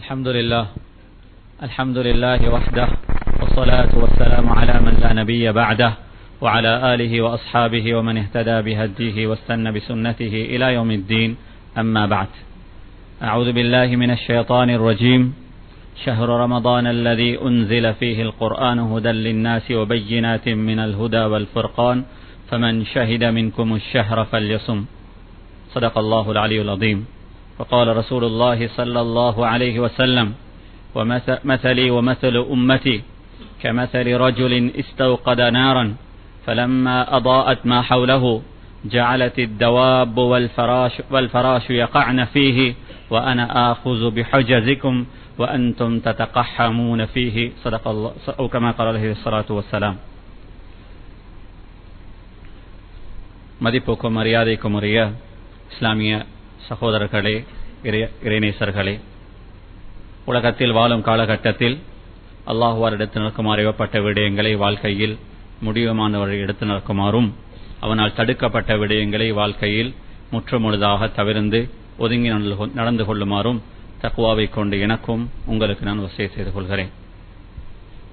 الحمد لله وحده والصلاة والسلام على من لا نبي بعده وعلى آله وأصحابه ومن اهتدى بهديه واستنى بسنته إلى يوم الدين أما بعد. أعوذ بالله من الشيطان الرجيم. شهر رمضان الذي أنزل فيه القرآن هدى للناس وبينات من الهدى والفرقان فمن شهد منكم الشهر فليصم. صدق الله العلي العظيم. وقال رسول الله صلى الله عليه وسلم: ومثلي ومثل أمتي كمثل رجل استوقد نارا فلما أضاءت ما حوله جعلت الدواب والفراش يقعن فيه وأنا آخذ بحجزكم وأنتم تتقحمون فيه. صدق الله أو كما قال عليه الصلاة والسلام. மதிப்புக்கும் மரியாதைக்கும் உரிய இஸ்லாமிய சகோதரர்களே, இறைநேசர்களே, உலகத்தில் வாழும் காலகட்டத்தில் அல்லாஹ்வால் எடுத்து நடக்குமாறு ஏவப்பட்ட விடயங்களை வாழ்க்கையில் முடிவுமானவரை எடுத்து நடக்குமாறும் அவனால் தடுக்கப்பட்ட விடயங்களை வாழ்க்கையில் முற்றுமுழுதாக தவிர்த்து ஒதுங்கி நடந்து கொள்ளுமாறும் தக்வாவை கொண்டு எனக்கும் உங்களுக்கு நான் வசிய செய்து கொள்கிறேன்.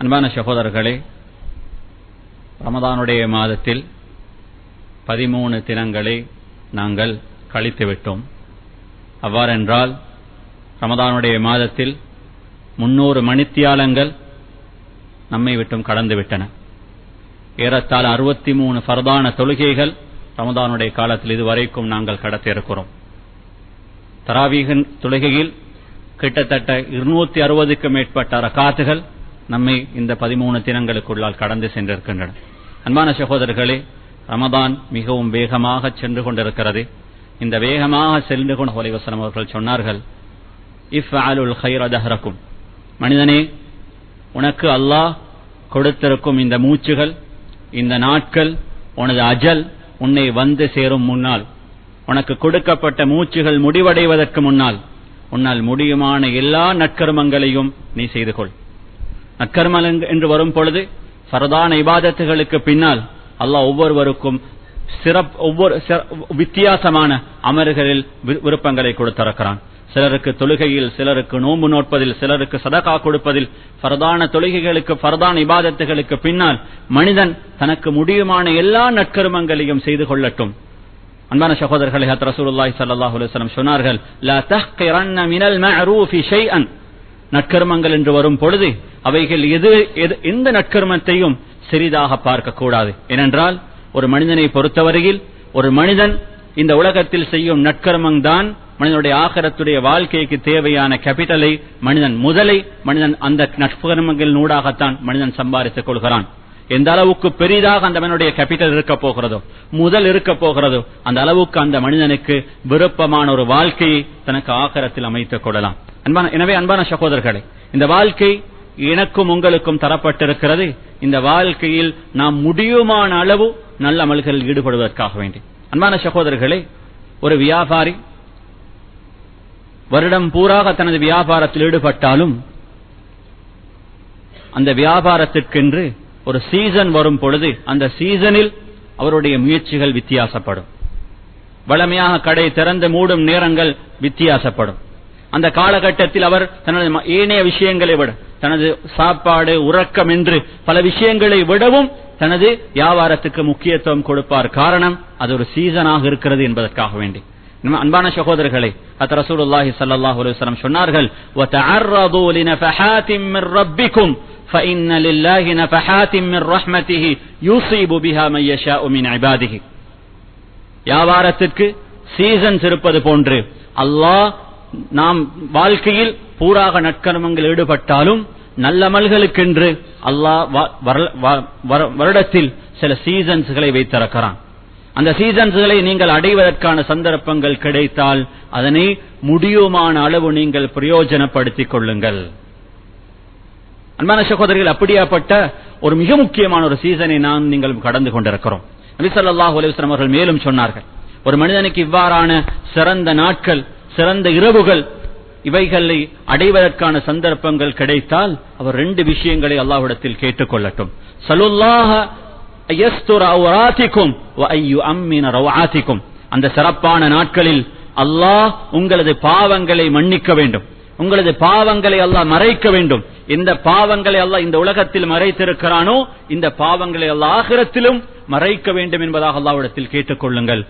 அன்பான சகோதரர்களே, ரமதானுடைய மாதத்தில் 13 தினங்களை நாங்கள் கழித்துவிட்டோம். அவ்வாறென்றால் ரமதானுடைய மாதத்தில் 300 மணித்தியாலங்கள் நம்மை விட்டும் கடந்துவிட்டன. ஏறத்தாழ 63 ஃபர்தான தொழுகைகள் ரமதானுடைய காலத்தில் இதுவரைக்கும் நாங்கள் கடத்தியிருக்கிறோம். தராவீஹின் தொழுகையில் கிட்டத்தட்ட 260க்கும் மேற்பட்ட ரகாத்துகள் நம்மை இந்த 13 தினங்களுக்குள்ளால் கடந்து சென்றிருக்கின்றன. அன்பான சகோதரர்களே, ரமதான் மிகவும் வேகமாக சென்று கொண்டிருக்கிறது. இந்த வேகமாக சென்று கொண்ட வஸல்லம் அவர்கள் சொன்னார்கள், இஃஅலுல் கைர தஹ்ரக்கும், மனிதனே, உனக்கு அல்லாஹ் கொடுத்திருக்கும் இந்த மூச்சுகள், இந்த நாட்கள், உனது அஜல் உன்னை வந்து சேரும் முன்னால், உனக்கு கொடுக்கப்பட்ட மூச்சுகள் முடிவடைவதற்கு முன்னால் உன்னால் முடியுமான எல்லா நற்கர்மங்களையும் நீ செய்து கொள். நற்கர்மங்கள் என்று வரும் பொழுது ஃபர்தான இபாதத்துகளுக்கு பின்னால் அல்லாஹ் ஒவ்வொருவருக்கும் ஒவ்வொரு வித்தியாசமான அமல்களில் விருப்பங்களை கொடுத்திருக்கிறான். சிலருக்கு தொழுகையில், சிலருக்கு நோன்பு நோட்பதில், சிலருக்கு சதகா கொடுப்பதில். ஃபர்தான தொழுகைகளுக்கு, ஃபர்தான இபாதத்துகளுக்கு பின்னால் மனிதன் தனக்கு முடியுமான எல்லா நற்கர்மங்களையும் செய்து கொள்ளட்டும். அன்பான சகோதரர்களே, ஹஜ்ரத் ரசூலுல்லாஹி ஸல்லல்லாஹு அலைஹி வஸல்லம் சொன்னார்கள், லா தஹ்கிரன்ன மினல் மஅரூஃபி ஷைஅன். நற்கர்மங்கள் என்று வரும் பொழுது அவைகள் எந்த நற்கர்மத்தையும் சிறிதாக பார்க்க கூடாது. ஏனென்றால் ஒரு மனிதனை பொறுத்தவரையில் ஒரு மனிதன் இந்த உலகத்தில் செய்யும் நற்கர்மம் தான் மனிதனுடைய ஆகிரத்துடைய வாழ்க்கைக்கு தேவையான கேபிட்டலை மனிதன் அந்த நற்கர்மங்கள் நூடாகத்தான் மனிதன் சம்பாதித்துக் கொள்கிறான். எந்த அளவுக்கு பெரிதாக அந்த மனிதனுடைய கேபிட்டல் இருக்க போகிறதோ, முதல் இருக்க போகிறதோ, அந்த அளவுக்கு அந்த மனிதனுக்கு விருப்பமான ஒரு வாழ்க்கையை தனக்கு ஆகிரத்தில் அமைத்துக் கொள்ளலாம். எனவே அன்பான சகோதரர்களே, இந்த வாழ்க்கை எனக்கும் உங்களுக்கும் தரப்பட்டிருக்கிறது. இந்த வாழ்க்கையில் நாம் முடியுமான அளவு நல்ல அமல்களில் ஈடுபடுவதற்காக வேண்டி. அன்பான சகோதரர்களே, ஒரு வியாபாரி வருடம் பூராக தனது வியாபாரத்தில் ஈடுபட்டாலும் அந்த வியாபாரத்திற்கென்று ஒரு சீசன் வரும் பொழுது அந்த சீசனில் அவருடைய முயற்சிகள் வித்தியாசப்படும். வழமையாக கடை திறந்து மூடும் நேரங்கள் வித்தியாசப்படும். அந்த காலகட்டத்தில் அவர் தனது ஏனைய விஷயங்களை விட, தனது சாப்பாடு, உறக்கம் என்று பல விஷயங்களை விடவும் தனது வியாபாரத்துக்கு முக்கியத்துவம் கொடுப்பார். காரணம், அது ஒரு சீசனாக இருக்கிறது என்பதற்காக வேண்டி. அன்பான சகோதரர்களே, ஹஜ்ரத் ரசூலுல்லாஹி ஸல்லல்லாஹு அலைஹி வஸல்லம் சொன்னார்கள், வதஅர்ரது லினஃபஹாத்தின் மிர் ரப்பிக்கும் ஃபஇன்ன லில்லாஹி நஃபஹாத்தின் மிர் ரஹ்மத்திஹி யுஸீபு பிஹா மன் யஷாஉ மின் இபாதிஹி. வியாபாரத்திற்கு சீசன்ஸ் இருப்பது போன்று அல்லாஹ் நாம் வாழ்க்கையில் பூராக நற்கர்மங்கள் ஈடுபட்டாலும் நல்லமல்களுக்கென்று அல்லாஹ் வருடத்தில் சில சீசன்ஸ்களை வைத்திருக்கிறான். அந்த சீசன்ஸ்களை நீங்கள் அடைவதற்கான சந்தர்ப்பங்கள் கிடைத்தால் அதனை முடியுமான அளவு நீங்கள் பிரயோஜனப்படுத்திக் கொள்ளுங்கள். அன்பான சகோதரர்கள், அப்படியாப்பட்ட ஒரு மிக முக்கியமான ஒரு சீசனை நீங்கள் கடந்து கொண்டிருக்கிறோம். நபி ஸல்லல்லாஹு அலைஹி வஸல்லம் அவர்கள் மேலும் சொன்னார்கள், ஒரு மனிதனுக்கு இவ்வாறான சிறந்த நாட்கள், சிறந்த இரவுகள், இவைகளை அடைவதற்கான சந்தர்ப்பங்கள் கிடைத்தால் அவர் 2 விஷயங்களை அல்லாஹ்விடத்தில் கேட்டுக்கொள்ளட்டும். ஸல்லல்லாஹு யஸ்துர அவ்ராத்திக்கும் வ அய்யுஅம்மின ரவாத்திக்கும். அந்த சிறப்பான நாட்களில் அல்லாஹ் உங்களது பாவங்களை மன்னிக்க வேண்டும், உங்களது பாவங்களை அல்லாஹ் மறைக்க வேண்டும். இந்த பாவங்களை அல்லாஹ் இந்த உலகத்தில் மறைத்திருக்கிறானோ இந்த பாவங்களை அல்லாஹ் ஆகிரத்திலும் மறைக்க வேண்டும் என்பதாக அல்லாஹ்விடத்தில் கேட்டுக்கொள்ளுங்கள்.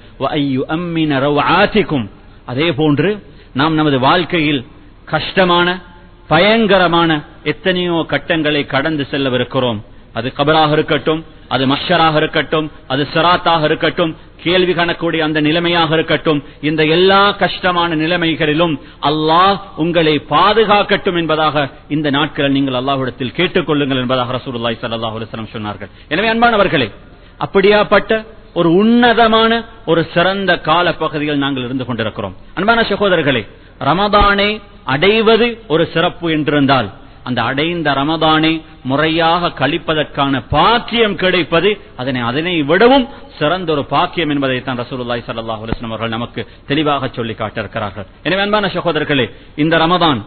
அதே போன்று நாம் நமது வாழ்க்கையில் கஷ்டமான பயங்கரமான எத்தனையோ கட்டங்களை கடந்து செல்லவிருக்கிறோம். அது கபராக இருக்கட்டும், அது மஹ்ஷராக இருக்கட்டும், அது சிராத்தாக இருக்கட்டும், கேள்வி கணக்கூடிய அந்த நிலைமையாக இருக்கட்டும், இந்த எல்லா கஷ்டமான நிலைமைகளிலும் அல்லாஹ் உங்களை பாதுகாக்கட்டும் என்பதாக இந்த நாட்களில் நீங்கள் அல்லாஹ்விடத்தில் கேட்டுக்கொள்ளுங்கள் என்பதாக ரசூலுல்லாஹி ஸல்லல்லாஹு அலைஹி வஸல்லம் சொன்னார்கள். எனவே அன்பானவர்களே, அப்படியாப்பட்ட ஒரு உன்னதமான ஒரு சிறந்த கால பகுதியில் நாங்கள் இருந்து கொண்டிருக்கிறோம். அன்பான சகோதரர்களே, ரமதானை அடைவது ஒரு சிறப்பு என்றிருந்தால் அந்த அடைந்த ரமதானை முறையாக கழிப்பதற்கான பாக்கியம் கிடைப்பது அதனை விடவும் சிறந்த ஒரு பாக்கியம் என்பதைத்தான் ரசூலுல்லாஹி ஸல்லல்லாஹு அலைஹி வஸல்லம் அவர்கள் நமக்கு தெளிவாக சொல்லி காட்டியிருக்கிறார்கள். எனவே அன்பான சகோதரர்களே, இந்த ரமதான்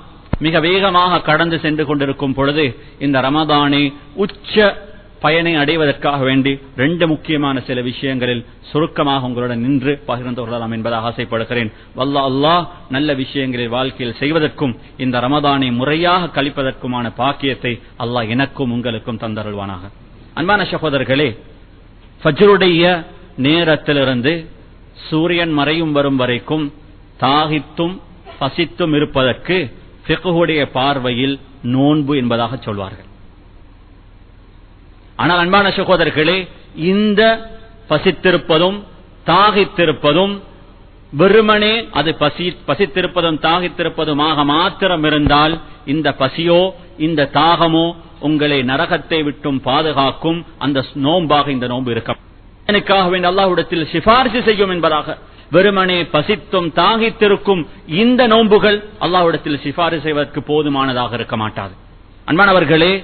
மிக வேகமாக கடந்து சென்று கொண்டிருக்கும் பொழுது இந்த ரமதானை உச்ச பயனை அடைவதற்காக வேண்டி 2 முக்கியமான சில விஷயங்களில் சுருக்கமாக உங்களுடன் நின்று பகிர்ந்து கொள்ளலாம் என்பதாக ஆசைப்படுகிறேன். வல்லாஹ் அல்லாஹ் நல்ல விஷயங்களில் வாழ்க்கையில் செய்வதற்கும் இந்த ரமதானை முறையாக கழிப்பதற்குமான பாக்கியத்தை அல்லாஹ் எனக்கும் உங்களுக்கும் தந்தருள்வானாக. அன்பான சகோதரர்களே, ஃபஜ்ருடைய நேரத்திலிருந்து சூரியன் மறையும் வரும் வரைக்கும் தாகித்தும் பசித்தும் இருப்பதற்கு ஃபிக்ஹுடைய பார்வையில் நோன்பு என்பதாக சொல்வார்கள். ஆனால் அன்பான சகோதரர்களே, இந்த பசித்திருப்பதும் தாகித்திருப்பதும் வெறுமனே அது பசித்திருப்பதும் தாகித்திருப்பதுமாக மாத்திரம் இருந்தால் இந்த பசியோ இந்த தாகமோ உங்களை நரகத்தை விட்டும் பாதுகாக்கும் அந்த நோன்பாக இந்த நோன்பு இருக்கும். எனக்காக வேண்டிய அல்லாஹ்விடத்தில் சிபாரிசு செய்யும் என்பதாக வெறுமனே பசித்தும் தாகித்திருக்கும் இந்த நோன்புகள் அல்லாஹ்விடத்தில் சிபாரிசு செய்வதற்கு போதுமானதாக இருக்க மாட்டாது. அன்பானவர்களே,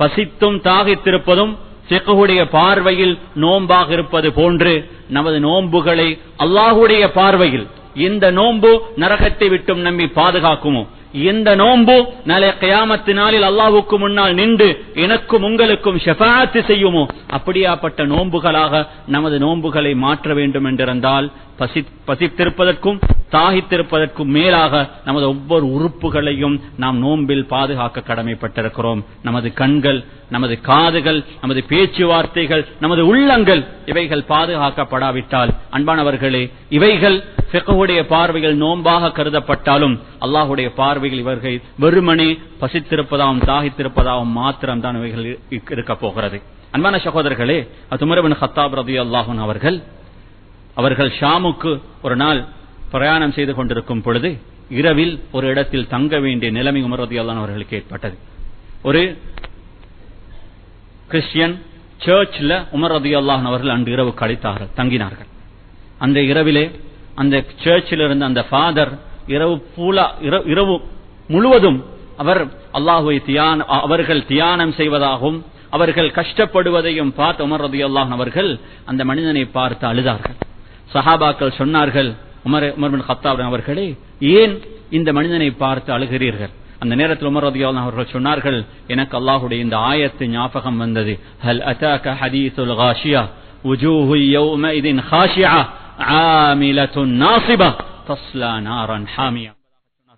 பசித்தும் தாகித்திருப்பதும் ஃபிக்ஹுடைய பார்வையில் நோன்பாக இருப்பது போன்று நமது நோன்புகளை அல்லாஹ்வுடைய பார்வையில் இந்த நோன்பு நரகத்தை விட்டும் நம்மை பாதுகாக்குமோ, இந்த நோன்பு நாளை கியாமத் நாளில் அல்லாஹ்வுக்கு முன்னால் நின்று எனக்கும் உங்களுக்கும் ஷஃபாஅத் செய்யுமோ, அப்படியாப்பட்ட நோன்புகளாக நமது நோன்புகளை மாற்ற வேண்டும் என்றிருந்தால் பசித்திருப்பதற்கும் தாகித்திருப்பதற்கும் மேலாக நமது ஒவ்வொரு உறுப்புகளையும் நாம் நோன்பில் பாதுகாக்க கடமைப்பட்டிருக்கிறோம். நமது கண்கள், நமது காதுகள், நமது பேச்சுவார்த்தைகள், நமது உள்ளங்கள் இவைகள் பாதுகாக்கப்படாவிட்டால் அன்பானவர்களே, இவைகள் ஃபிக்ஹுடைய பார்வையில் நோன்பாக கருதப்பட்டாலும் அல்லாஹ்வுடைய பார்வையில் இவர்கள் வெறுமனே பசித்திருப்பதாகவும் தாகித்திருப்பதாகவும் மாத்திரம்தான் இவைகள் இருக்க போகிறது. அன்பான சகோதரர்களே, உமர் இப்னு கத்தாப் ரலியல்லாஹு அன்ஹு அவர்கள் ஷாமுக்கு ஒரு நாள் பிரயாணம் செய்து கொண்டிருக்கும் பொழுது இரவில் ஒரு இடத்தில் தங்க வேண்டிய நிலைமை உமர் ரலியல்லாஹு அன்ஹு அவர்களுக்கு ஏற்பட்டது. ஒரு கிறிஸ்டியன் சர்ச்சில் உமர் ரலியல்லாஹு அன்ஹு அவர்கள் அன்று இரவு கழித்தார்கள், தங்கினார்கள். அந்த இரவிலே அந்த சர்ச்சில் இருந்த அந்த ஃபாதர் இரவு முழுவதும் அவர்கள் தியானம் செய்வதாகவும் அவர்கள் கஷ்டப்படுவதையும் பார்த்து உமர் ரலியல்லாஹு அன்ஹு அவர்கள் அந்த மனிதனை பார்த்து அழுதார்கள். சஹாபாக்கள் சொன்னார்கள், உமர் பின் கத்தாப் அவர்களே, ஏன் இந்த மனிதனை பார்த்து அழுகிறீர்கள்? அந்த நேரத்தில் உமர் ரலியல்லாஹு அன்ஹு அவர்கள் சொன்னார்கள், எனக்கு அல்லாஹ்வுடைய இந்த ஆயத்து ஞாபகம் வந்தது. ஹல் அதாக ஹதீஸுல் காஷியா வஜூஹு யௌமஇதின் காஷியா ஆமிலத்துன் நாஸிபா தஸ்லா நாரன் ஹாமியா.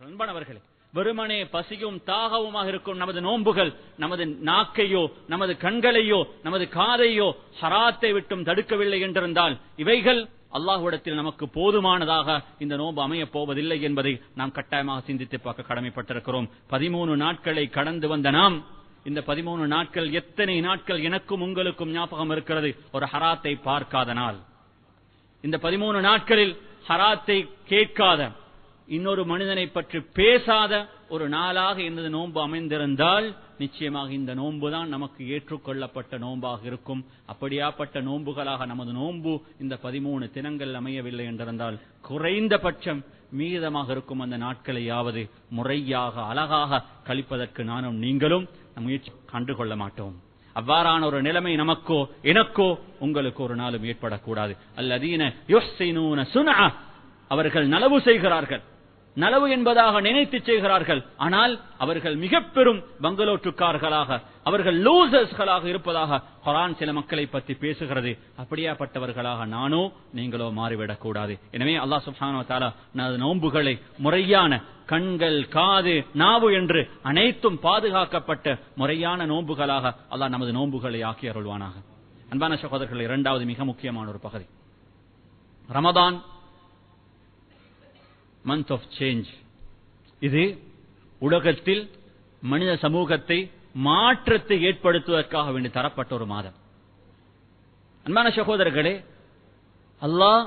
அன்பானவர்களே, வெறுமனே பசியும் தாகவுமாக இருக்கும் நமது நோன்புகள் நமது நாக்கையோ நமது கண்களையோ நமது காதையோ ஹராத்தை விட்டும் தடுக்கவில்லை என்றிருந்தால் இவைகள் அல்லாஹ்விடத்தில் நமக்கு போதுமானதாக இந்த நோன்பு அமையப் போவதில்லை என்பதை நாம் கட்டாயமாக சிந்தித்து பார்க்க கடமைப்பட்டிருக்கிறோம். 13 நாட்களை கடந்து வந்த நாம் இந்த 13 நாட்கள் எத்தனை நாட்கள் எனக்கும் உங்களுக்கும் ஞாபகம் இருக்கிறது ஒரு ஹராத்தை பார்க்காத நாள். இந்த 13 நாட்களில் ஹராத்தை கேட்காத, இன்னொரு மனிதனை பற்றி பேசாத ஒரு நாளாக இந்த நோன்பு அமைந்திருந்தால் நிச்சயமாக இந்த நோன்புதான் நமக்கு ஏற்றுக்கொள்ளப்பட்ட நோன்பாக இருக்கும். அப்படியாப்பட்ட நோன்புகளாக நமது நோன்பு இந்த 13 தினங்கள் அமையவில்லை என்றிருந்தால் குறைந்தபட்சம் மீதமாக இருக்கும் அந்த நாட்களையாவது முறையாக அழகாக கழிப்பதற்கு நானும் நீங்களும் முயற்சி கண்டுகொள்ள மாட்டோம். அவ்வாறான ஒரு நிலைமை நமக்கோ எனக்கோ உங்களுக்கு ஒரு நாளும் ஏற்படக்கூடாது. அல்லதீன யுஹ்ஸினூன சுன்ஆ, அவர்கள் நலவு செய்கிறார்கள், நலவு என்பதாக நினைத்து செய்கிறார்கள். ஆனால் அவர்கள் மிக பெரும் பங்களோட்டுக்காரர்களாக, அவர்கள் லூசர்ஸ்களாக இருப்பதாக குர்ஆன் சில மக்களை பற்றி பேசுகிறது. அப்படியாப்பட்டவர்களாக நானோ நீங்களோ மாறிவிடக் கூடாது. எனவே அல்லாஹ் சுப்ஹானஹு வ தஆலா நோன்புகளை முறையான கண்கள், காது, நாவு என்று அனைத்தும் பாதுகாக்கப்பட்ட முறையான நோன்புகளாக அல்லாஹ் நமது நோன்புகளை ஆக்கி அருள்வானாக. அன்பான சகோதரர்கள், இரண்டாவது மிக முக்கியமான ஒரு பகுதி ரமதான், மந்த் ஆஃப் சேஞ்ச். இது உலகத்தில் மனித சமூகத்தை மாற்றத்தை ஏற்படுத்துவதற்காக வேண்டி தரப்பட்ட ஒரு மாதம். அன்பான சகோதரர்களே, அல்லாஹ்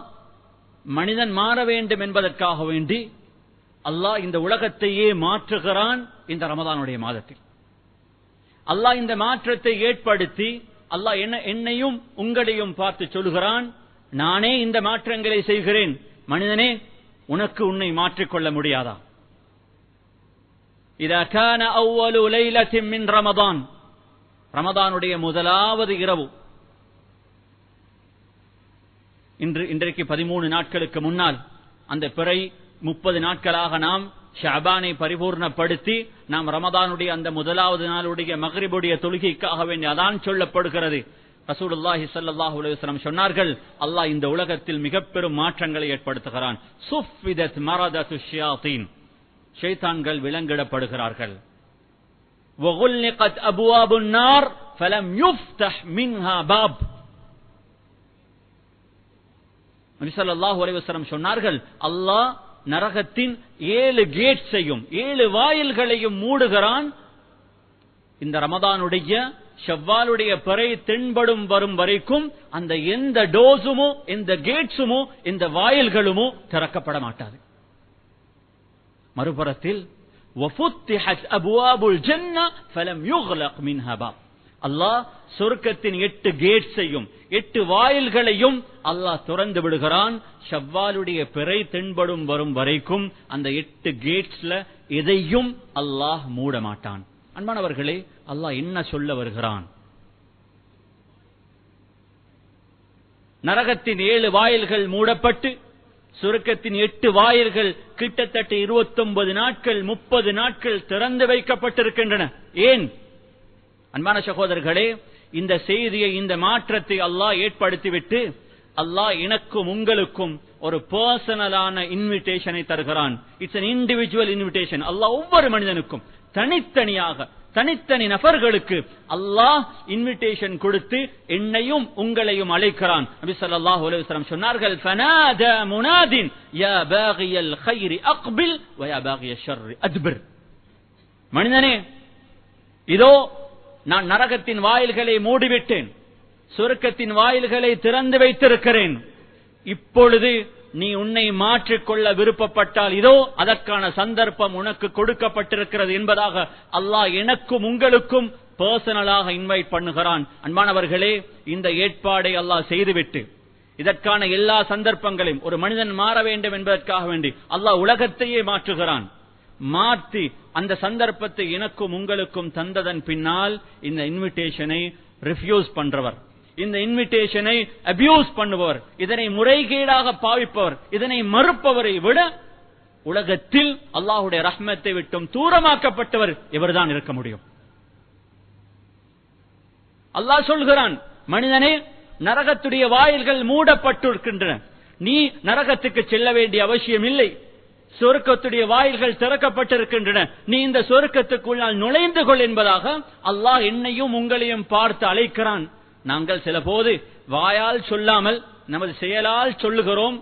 மனிதன் மாற வேண்டும் என்பதற்காக வேண்டி அல்லாஹ் இந்த உலகத்தையே மாற்றுகிறான். இந்த ரமதானுடைய மாதத்தில் அல்லாஹ் இந்த மாற்றத்தை ஏற்படுத்தி அல்லாஹ் என்னையும் உங்களையும் பார்த்து சொல்கிறான், நானே இந்த மாற்றங்களை செய்கிறேன், மனிதனே உனக்கு உன்னை மாற்றிக்கொள்ள முடியாதா? இதா கான அவ்வலு லைலத்தின் மின் ரமதான், ரமதானுடைய முதலாவது இரவு. இன்றைக்கு 13 நாட்களுக்கு முன்னால் அந்த பிறை 30 நாட்களாக நாம் ஷஅபானை பரிபூர்ணப்படுத்தி நாம் ரமதானுடைய அந்த முதலாவது நாளுடைய மக்ரிபுடைய தொழுகைக்காக வேண்டி அதான் சொல்லப்படுகிறது. ரசூலுல்லாஹி ஸல்லல்லாஹு அலைஹி வஸல்லம் சொன்னார்கள், அல்லாஹ் இந்த உலகத்தில் மிக பெரும் மாற்றங்களை ஏற்படுத்துகிறான். சுஃபிதத் மரதத்து ஷயாத்தீன், ஷைத்தான்கள் விலங்கிடப்படுகிறார்கள். வகுல்லிகத் அபுவாபுன் நார் ஃபலம் யுஃப்தஹ் மின்ஹா பாப். நபி ஸல்லல்லாஹு அலைஹி வஸல்லம் சொன்னார்கள், அல்லாஹ் நரகத்தின் 7 கேட்ஸையும் 7 வாயில்களையும் மூடுகிறான். இந்த ரமதானுடைய ஷவ்வாலுடைய பிறை தென்படும் வரும் வரைக்கும் அந்த எந்த டோஸுமோ எந்த கேட்ஸுமோ எந்த வாயில்களுமோ திறக்கப்பட மாட்டாது. மறுபுறத்தில் வஃபுத்திஹத் அபுவாபுல் ஜன்னah ஃபலம் யுக்லக் மின்ஹா பாப், அல்லாஹ் சொர்க்கத்தின் 8 கேட்ஸையும் 8 வாயில்களையும் அல்லாஹ் திறந்து விடுகிறான். ஷவ்வாலுடைய பிறை தென்படும் வரும் வரைக்கும் அந்த 8 கேட்ஸ்ல எதையும் அல்லாஹ் மூட மாட்டான். அன்பானவர்களே, அல்லாஹ் என்ன சொல்ல வருகிறான்? நரகத்தின் 7 வாயில்கள் மூடப்பட்டு சொர்க்கத்தின் 8 வாயில்கள் கிட்டத்தட்ட 29 நாட்கள் 30 நாட்கள் திறந்து வைக்கப்பட்டிருக்கின்றன. ஏன்? அன்பான சகோதரர்களே, இந்த செய்தியை, இந்த மாற்றத்தை அல்லாஹ் ஏற்படுத்திவிட்டு அல்லாஹ் எனக்கும் உங்களுக்கும் ஒரு பர்சனலான இன்விடேஷனை தருகிறான். It's an individual invitation. அல்லாஹ் ஒவ்வொரு மனிதனுக்கும் தனித்தனியாக தனித்தனி நபர்களுக்கு அல்லாஹ் இன்விடேஷன் கொடுத்து என்னையும் உங்களையும் அழைக்கிறான். நபி ஸல்லல்லாஹு அலைஹி வஸல்லம் சொன்னார்கள், ஃபனாதா முனாதின் யா பாகியல் கைரி அக்பில் வ யா பாகியஷ் ஷர்ரி அத்பிர். மனிதனே, இதோ நான் நரகத்தின் வாயில்களை மூடிவிட்டேன், சொர்க்கத்தின் வாயில்களை திறந்து வைத்திருக்கிறேன். இப்பொழுது நீ உன்னை மாற்றிக்கொள்ள விருப்பப்பட்டால் இதோ அதற்கான சந்தர்ப்பம் உனக்கு கொடுக்கப்பட்டிருக்கிறது என்பதாக அல்லாஹ் எனக்கும் உங்களுக்கும் பர்சனலாக இன்வைட் பண்ணுகிறான். அன்பானவர்களே, இந்த ஏற்பாடை அல்லாஹ் செய்துவிட்டு இதற்கான எல்லா சந்தர்ப்பங்களையும் ஒரு மனிதன் மாற வேண்டும் என்பதற்காக வேண்டி அல்லாஹ் உலகத்தையே மாற்றுகிறான். மாற்றி அந்த சந்தர்ப்பத்தை எனக்கும் உங்களுக்கும் தந்ததன் பின்னால் இந்த இன்விடேஷனை ரிஃப்யூஸ் பண்றவர், இந்த இன்விடேஷனை அபியூஸ் பண்ணுபவர், இதனை முறைகேடாக பாவிப்பவர், இதனை மறுப்பவரை விட உலகத்தில் அல்லாஹ்வுடைய ரஹ்மத்தை விட்டும் தூரமாக்கப்பட்டவர் இவர்தான் இருக்க முடியும். அல்லாஹ் சொல்கிறான், மனிதனே, நரகத்துடைய வாயில்கள் மூடப்பட்டிருக்கின்றன, நீ நரகத்துக்கு செல்ல வேண்டிய அவசியம் இல்லை. சொர்க்கத்துடைய வாயில்கள் திறக்கப்பட்டிருக்கின்றன, நீ இந்த சொர்க்கத்துக்குள்ளால் நுழைந்து கொள் என்பதாக அல்லாஹ் என்னையும் உங்களையும் பார்த்து அழைக்கிறான். நாங்கள் சில போது வாயால் சொல்லாமல் நமது செயலால் சொல்லுகிறோம்.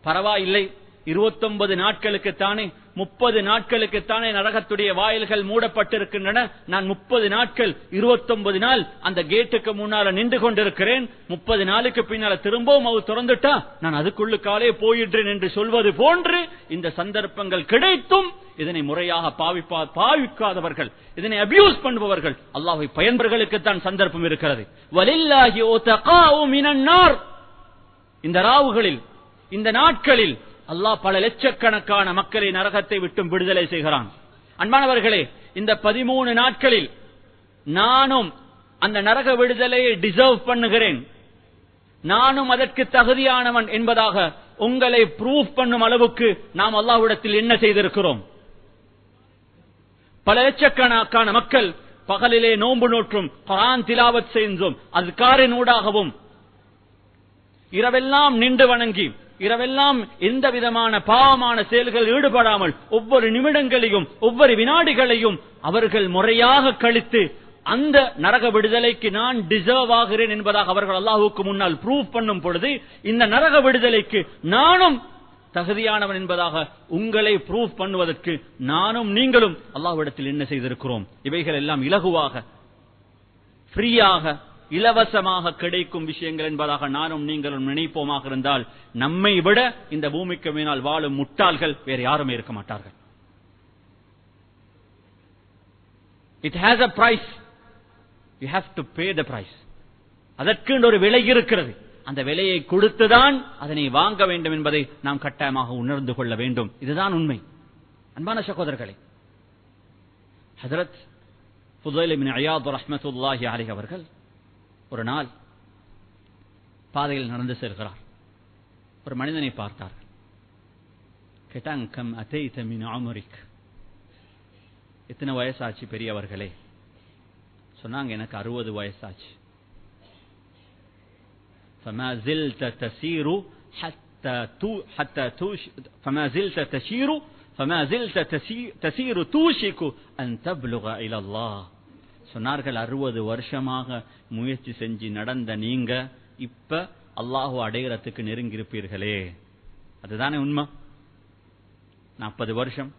பரவாயில்லை, 29 நாட்களுக்குத்தானே 30 நாட்களுக்குத்தானே நரகத்துடைய வாயில்கள் மூடப்பட்டிருக்கின்றன, நான் 30 நாட்கள் 29 நாள் அந்த கேட்டுக்கு முன்னால நின்று கொண்டிருக்கிறேன், 30 நாளுக்கு பின்னால திரும்பவும் அது திறந்துட்டா நான் அதுக்குள்ளுக்காலே போயிடுறேன் என்று சொல்வது போன்று இந்த சந்தர்ப்பங்கள் கிடைத்தும் இதனை முறையாக பாவிக்காதவர்கள், இதனை அபியூஸ் பண்ணுபவர்கள், அல்லாஹ்வை பயன்பர்களுக்குத்தான் சந்தர்ப்பம் இருக்கிறது. வலில்லாஹி உதகாஉ மினன் நார். இந்த ராவுகளில், இந்த நாட்களில் அல்லாஹ் பல லட்சக்கணக்கான மக்களை நரகத்தை விட்டும் விடுதலை செய்கிறான். அன்பானவர்களே, இந்த 13 நாட்களில் நானும் அந்த நரக விடுதலையை டிசர்வ் பண்ணுகிறேன், நானும் அதற்கு தகுதியானவன் என்பதாக உங்களை ப்ரூஃப் பண்ணும் அளவுக்கு நாம் அல்லாஹ்விடத்தில் என்ன செய்திருக்கிறோம்? பல லட்சக்கணக்கான மக்கள் பகலிலே நோன்பு நோற்றும், குர்ஆன் திலாவத் செய்தும், அஸ்காரின் ஊடாகவும் இரவெல்லாம் நின்று வணங்கி, இரவெல்லாம் எந்த விதமான பாவமான செயல்கள் ஈடுபடாமல் ஒவ்வொரு நிமிடங்களையும் ஒவ்வொரு வினாடிகளையும் அவர்கள் முறையாக கழித்து அந்த நரக விடுதலைக்கு நான் டிசர்வ் ஆகிறேன் என்பதாக அவர்கள் அல்லாஹ்வுக்கு முன்னால் ப்ரூஃப் பண்ணும் பொழுது, இந்த நரக விடுதலைக்கு நானும் தகுதியானவன் என்பதாக உங்களை ப்ரூஃப் பண்ணுவதற்கு நானும் நீங்களும் அல்லாஹ்விடத்தில் என்ன செய்திருக்கிறோம்? இவைகள் எல்லாம் இலகுவாக, ஃப்ரீயாக, இலவசமாக கிடைக்கும் விஷயங்கள் என்பதாக நானும் நீங்களும் நினைப்போமாக இருந்தால், நம்மை விட இந்த பூமிக்கு மேலால் வாழும் முட்டாள்கள் வேறு யாருமே இருக்க மாட்டார்கள். It has a price. You have to pay the price. அதற்கு ஒரு விலை இருக்கிறது. அந்த விலையை கொடுத்துதான் அதனை வாங்க வேண்டும் என்பதை நாம் கட்டாயமாக உணர்ந்து கொள்ள வேண்டும். இதுதான் உண்மை. அன்பான சகோதரர்களே, ஹஜ்ரத் ஃபுதைல் இப்னு இயாத் ரஹ்மத்துல்லாஹி அலைஹி அவர்கள் ஒரு நாள் பாதையில் நடந்து செல்கிறார். ஒரு மனிதனை பார்த்தார்கள். கேட்டாங்க, கம் அதைத மின் உம்ரிக், எத்தனை வயசாச்சு பெரியவர்களே? சொன்னாங்க, எனக்கு 60 வயசாச்சு. فما زلت تسير توشك أن تبلغ إلى الله. சொன்னார்கள், 60 வருஷமாக முயற்சி செஞ்சு நடந்த நீங்க இப்ப அல்லாஹ் அடையறதுக்கு நெருங்கி இருப்பீர்களே. அதுதானே உண்மை. 40 வருஷம்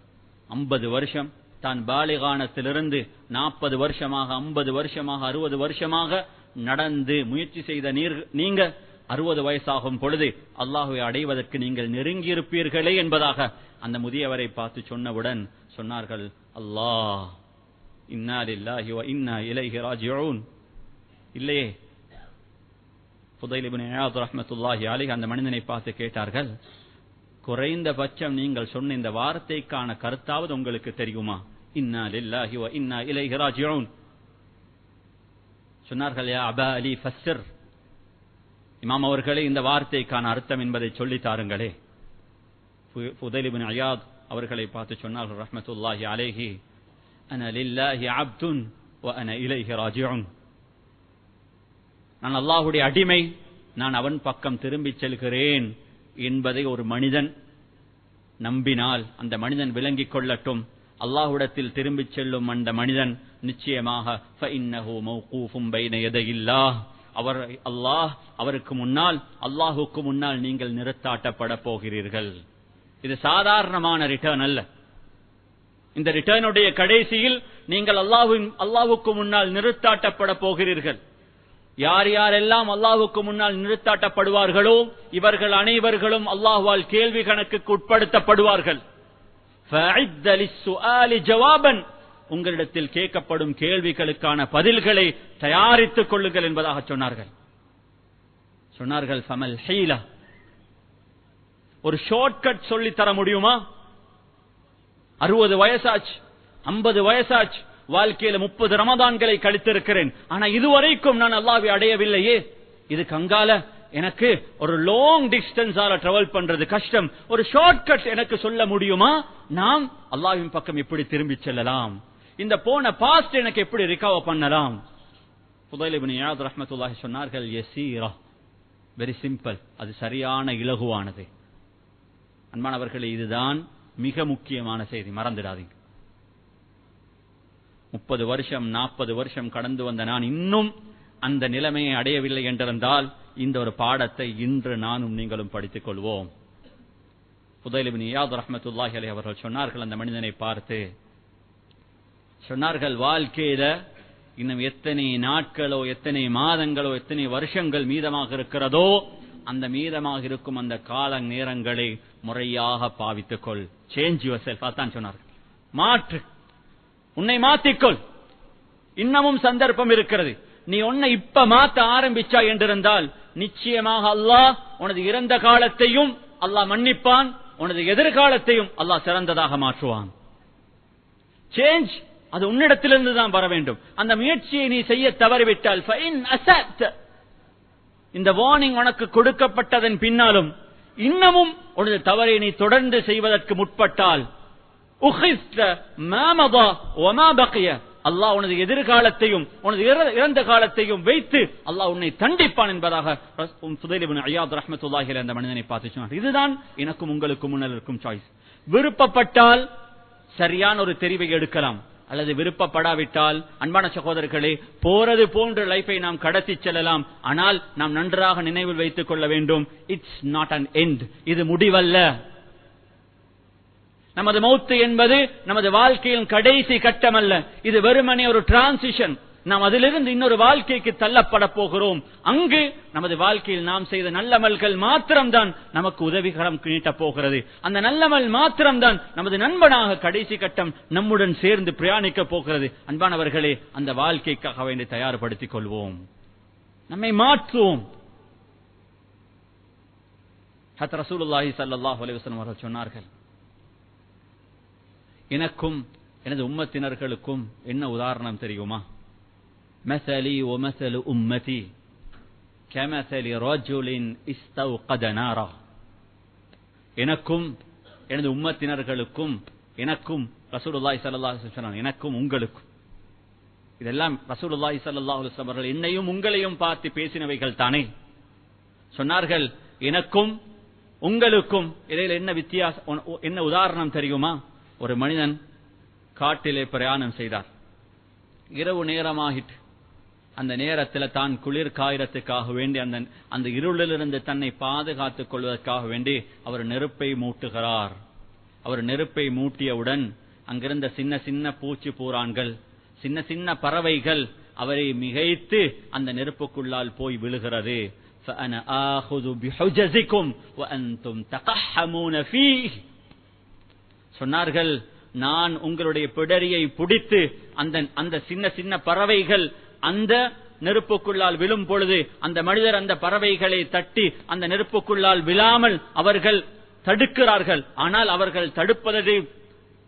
50 வருஷம் தான் பாலிகானத்திலிருந்து 40 வருஷமாக 50 வருஷமாக 60 வருஷமாக நடந்து முயற்சி செய்த நீங்க 60 வயசாகும் பொழுது அல்லாஹ்வை அடைவதற்கு நீங்கள் நெருங்கி இருப்பீர்களே என்பதாக அந்த முதியவரை பார்த்து சொன்னவுடன் சொன்னார்கள், அல்லாஹ், இன்னா லில்லாஹி வ இன்னா இலைஹி ராஜிஊன். இல்லையே. ஃபுதைல் இப்னு இயாத் ரஹ்மத்துல்லாஹி அலைஹி அந்த மனிதனை பார்த்து கேட்டார்கள், குறைந்தபட்சம் நீங்கள் சொன்ன இந்த வார்த்தைக்கான கருத்தாவது உங்களுக்கு தெரியுமா? இன்னா லில்லாஹி வ இன்னா இலைஹி ராஜிஊன். சொன்னார்கள், யா அபா அலி ஃபஸ்ஸிர், இமாம் அவர்களே இந்த வார்த்தைக்கான அர்த்தம் என்பதை சொல்லி தாருங்களே. ஃபுதைல் இப்னு இயாத் அவர்களை பார்த்து சொன்னார்கள் ரஹ்மத்துல்லாஹி அலைஹி, அன லில்லாஹி அப்துன் வ அன இலைஹி ராஜிஊன். நான் அல்லாஹ்வுடைய அடிமை, நான் அவன் பக்கம் திரும்பிச் செல்கிறேன் என்பதை ஒரு மனிதன் நம்பினால் அந்த மனிதன் விளங்கிக் கொள்ளட்டும். அல்லாஹ்விடத்தில் திரும்பிச் செல்லும் அந்த மனிதன் நிச்சயமாக ஃபஇன்னஹு மௌகூஃபும் பைன யதையில்லாஹ், அல்லாஹ் அவருக்கு முன்னால், அல்லாஹுக்கு முன்னால் நீங்கள் நிறுத்தாட்டப்பட போகிறீர்கள். இது சாதாரணமான ரிட்டர்ன் அல்ல. இந்த ரிட்டர்னுடைய கடைசியில் நீங்கள் அல்லாஹுக்கு முன்னால் நிறுத்தாட்டப்பட போகிறீர்கள். யார் யாரெல்லாம் அல்லாஹுக்கு முன்னால் நிறுத்தாட்டப்படுவார்களோ இவர்கள் அனைவர்களும் அல்லாஹ்வால் கேள்வி கணக்குக்கு உட்படுத்தப்படுவார்கள். ஃபஅஇத்த லிஸ்ஸுஆலி ஜவாபன், உங்களிடத்தில் கேட்கப்படும் கேள்விகளுக்கான பதில்களை தயாரித்துக் கொள்ளுங்கள் என்பதாக சொன்னார்கள். ஃபமல் ஹீலா, ஒரு ஷார்ட்கட் சொல்லி தர முடியுமா? 60 வயசாச்சு, 50 வயசாச்சு, வாழ்க்கையில 30 ரமதான்களை கழித்திருக்கிறேன், ஆனா இதுவரைக்கும் நான் அல்லாஹ்வை அடையவில்லையே. இது கங்கால எனக்கு ஒரு லாங் டிஸ்டன்ஸால டிராவல் பண்றது கஷ்டம். ஒரு ஷார்ட்கட் எனக்கு சொல்ல முடியுமா? நாம் அல்லாஹ்வின் பக்கம் எப்படி திரும்பி செல்லலாம்? இந்த போன பாஸ்ட் எனக்கு எப்படி ரிகவர் பண்ணலாம்? ஃபுதைல் இப்னு இயாத் ரஹ்மத்துல்லாஹி சொன்னார்கள், யஸீரா, வெரி சிம்பிள், அது சரியான இலகுவானது. அன்பானவர்களே, இதுதான் மிக முக்கியமான செய்தி, மறந்துடாதீங்க. 30 வருஷம் 40 வருஷம் கடந்து வந்த நான் இன்னும் அந்த நிலைமையை அடையவில்லை என்றிருந்தால் இந்த ஒரு பாடத்தை இன்று நானும் நீங்களும் படித்துக் கொள்வோம். ஃபுதைல் இப்னு இயாத் ரஹ்மத்துல்லாஹி அலைஹி அவர்கள் சொன்னார்கள், அந்த மனிதனை பார்த்து சொன்னார்கள், வாழ்க்கையில இன்னும் எத்தனை நாட்களோ எத்தனை மாதங்களோ எத்தனை வருஷங்கள் மீதமாக இருக்கிறதோ அந்த மீதமாக இருக்கும் அந்த கால நேரங்களை முறையாக பாவித்துக்கொள். Change your self. அதான் சொன்னார்கள், மாற்று, உன்னை மாத்திக்கொள். இன்னமும் சந்தர்ப்பம் இருக்கிறது. நீ உன்னை இப்ப மாத்த ஆரம்பிச்சா என்றிருந்தால் நிச்சயமாக அல்லாஹ் உனது இறந்த காலத்தையும் அல்லாஹ் மன்னிப்பான், உனது எதிர்காலத்தையும் அல்லாஹ் சிறந்ததாக மாற்றுவான். சேஞ்ச் அது உன்னிடத்திலிருந்து தான் வர வேண்டும். அந்த முயற்சியை நீ செய்ய தவறிவிட்டால், இந்த வார்னிங் உனக்கு கொடுக்கப்பட்டதன் பின்னாலும் இன்னமும் உனது தவறை நீ தொடர்ந்து செய்வதற்கு முற்பட்டால் அல்லாஹ் உனது எதிர்காலத்தையும் உனது இறந்த காலத்தையும் வைத்து அல்லாஹ் உன்னை தண்டிப்பான் என்பதாக ஃபுதைல் இப்னு இயாத் ரஹ்மத்துல்லாஹி அலைஹி அந்த மனிதனை பார்த்து சொன்னார். இதுதான் எனக்கும் உங்களுக்கும் முன்னால் இருக்கும் சாய்ஸ். விருப்பப்பட்டால் சரியான ஒரு தெரிவை எடுக்கலாம், அல்லது விருப்பப்படாவிட்டால் அன்பான சகோதரர்களே போறது போன்ற லைஃபை நாம் கடத்தி செல்லலாம். ஆனால் நாம் நன்றாக நினைவில் வைத்துக் கொள்ள வேண்டும், இட்ஸ் நாட் அன் எண்ட், இது முடிவல்ல. நமது மௌத்து என்பது நமது வாழ்க்கையின் கடைசி கட்டம் அல்ல, இது வெறுமனே ஒரு டிரான்சிஷன். நாம் அதிலிருந்து இன்னொரு வாழ்க்கைக்கு தள்ளப்பட போகிறோம். அங்கு நமது வாழ்க்கையில் நாம் செய்த நல்லமல்கள் மாத்திரம்தான் நமக்கு உதவிகரம் நீட்டப் போகிறது. அந்த நல்லமல் மாத்திரம்தான் நமது நண்பனாக கடைசி கட்டம் நம்முடன் சேர்ந்து பிரயாணிக்க போகிறது. அன்பானவர்களே, அந்த வாழ்க்கைக்காக வேண்டி தயார்படுத்திக் கொள்வோம், நம்மை மாற்றுவோம். ஹஜ்ரத் ரசூலுல்லாஹி ஸல்லல்லாஹு அலைஹி வஸல்லம் அவர்கள் சொன்னார்கள், எனக்கும் எனது உம்மத்தினர்களுக்கும் என்ன உதாரணம் தெரியுமா? மஸலி வ மஸலு உம்மதி கமஸலி ரஜுலின் இஸ்தவ்கத நாரா. எனக்கும் எனது உம்மத்தினர்களுக்கும் எனக்கும் ரசூலுல்லாஹி ஸல்லல்லாஹு அலைஹி வஸல்லம் எனக்கும் உங்களுக்கும், இதெல்லாம் ரசூலுல்லாஹி ஸல்லல்லாஹு அலைஹி வஸல்லம் அவர்கள் என்னையும் உங்களையும் பார்த்து பேசினவைகள் தானே. சொன்னார்கள், எனக்கும் உங்களுக்கும் இடையில் என்ன வித்தியாசம், என்ன உதாரணம் தெரியுமா? ஒரு மனிதன் காட்டிலே பிரயாணம் செய்தார். இரவு நேரமாகிட்டு அந்த நேரத்தில் தான் குளிர் காயறதுக்காக வேண்டி அந்த இருளிலிருந்து தன்னை பாதுகாத்துக் கொள்வதற்காக வேண்டி அவர் நெருப்பை மூட்டுகிறார். அவர் நெருப்பை மூட்டியவுடன் அங்கிருந்த சின்ன சின்ன பூச்சி பூரான்கள், சின்ன சின்ன பறவைகள் அவரை மிகைத்து அந்த நெருப்புக்குள்ளால் போய் விழுகிறது. சொன்னார்கள், நான் உங்களுடைய பிடரியை பிடித்து அந்த சின்ன சின்ன பறவைகள் அந்த நெருப்புக்குள்ளால் விழும் பொழுது அந்த மனிதர் அந்த பறவைகளை தட்டி அந்த நெருப்புக்குள்ளால் விழாமல் அவர்கள் தடுக்கிறார்கள். ஆனால் அவர்கள் தடுப்பதை